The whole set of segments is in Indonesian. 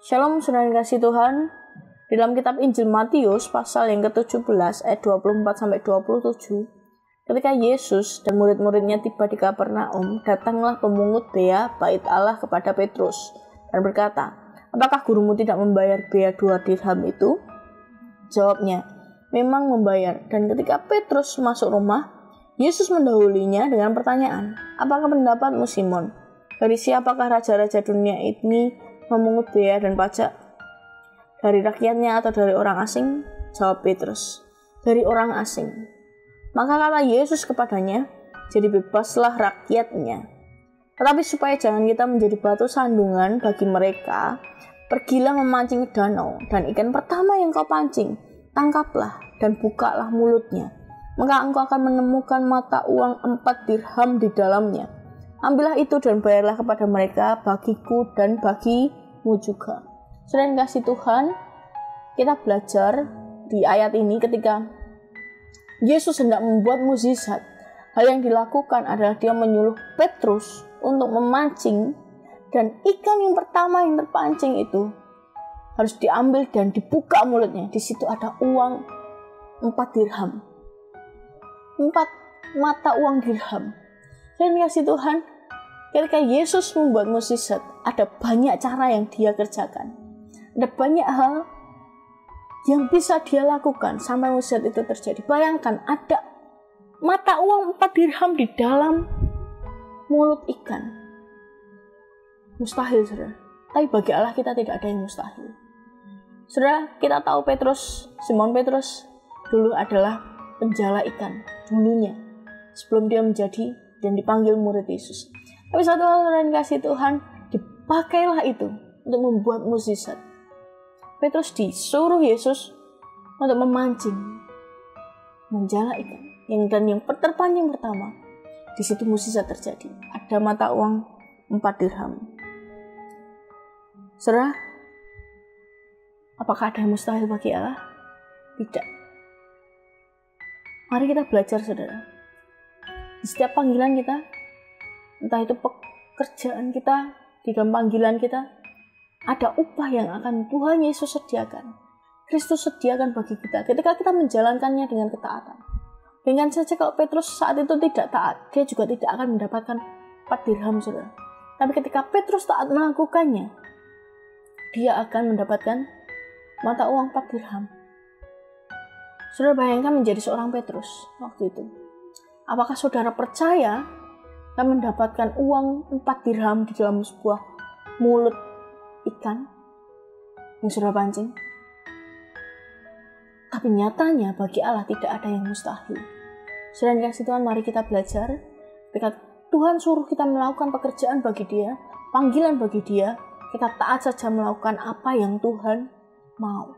Shalom, saudara yang kasih Tuhan. Dalam kitab Injil Matius pasal yang ke-17 ayat 24-27, ketika Yesus dan murid-muridnya tiba di Kapernaum, datanglah pemungut bea bait Allah kepada Petrus dan berkata, "Apakah gurumu tidak membayar bea 2 dirham itu?" Jawabnya, "Memang membayar." Dan ketika Petrus masuk rumah, Yesus mendahulinya dengan pertanyaan, "Apakah pendapatmu, Simon? Dari siapakah raja-raja dunia ini memungut bea dan pajak? Dari rakyatnya atau dari orang asing?" Jawab Petrus, "Dari orang asing." Maka kata Yesus kepadanya, "Jadi bebaslah rakyatnya. Tetapi supaya jangan kita menjadi batu sandungan bagi mereka, pergilah memancing ke danau, dan ikan pertama yang kau pancing, tangkaplah dan bukalah mulutnya. Maka engkau akan menemukan mata uang 4 dirham di dalamnya. Ambillah itu dan bayarlah kepada mereka, bagiku dan bagimu juga." Saudara yang kasih Tuhan, kita belajar di ayat ini ketika Yesus hendak membuat mukjizat. Hal yang dilakukan adalah dia menyuruh Petrus untuk memancing, dan ikan yang pertama yang terpancing itu harus diambil dan dibuka mulutnya. Di situ ada uang 4 dirham. 4 mata uang dirham. Dan kasih Tuhan, ketika Yesus membuat mukjizat, ada banyak cara yang dia kerjakan. Ada banyak hal yang bisa dia lakukan sampai mukjizat itu terjadi. Bayangkan ada mata uang 4 dirham di dalam mulut ikan. Mustahil, saudara. Tapi bagi Allah kita tidak ada yang mustahil. Saudara, kita tahu Simon Petrus dulu adalah penjala ikan. Dulunya, sebelum dia menjadi dan dipanggil murid Yesus. Tapi satu hal yang kasih Tuhan, dipakailah itu untuk membuat mukjizat. Petrus disuruh Yesus untuk memancing, menjala ikan. Yang terpancing pertama, di situ mukjizat terjadi. Ada mata uang 4 dirham. Saudara, apakah ada yang mustahil bagi Allah? Tidak. Mari kita belajar, saudara. Di setiap panggilan kita, entah itu pekerjaan kita, di dalam panggilan kita, ada upah yang akan Tuhan Yesus sediakan. Kristus sediakan bagi kita ketika kita menjalankannya dengan ketaatan. Dengan saja kalau Petrus saat itu tidak taat, dia juga tidak akan mendapatkan 4 dirham, saudara. Tapi ketika Petrus taat melakukannya, dia akan mendapatkan mata uang 4 dirham. Saudara bayangkan menjadi seorang Petrus waktu itu. Apakah saudara percaya akan mendapatkan uang 4 dirham di dalam sebuah mulut ikan yang sudah pancing? Tapi nyatanya bagi Allah tidak ada yang mustahil. Saudara yang kasih Tuhan, mari kita belajar. Ketika Tuhan suruh kita melakukan pekerjaan bagi Dia, panggilan bagi Dia, kita taat saja melakukan apa yang Tuhan mau.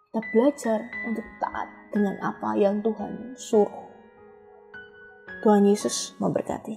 Kita belajar untuk taat dengan apa yang Tuhan suruh. Tuhan Yesus memberkati.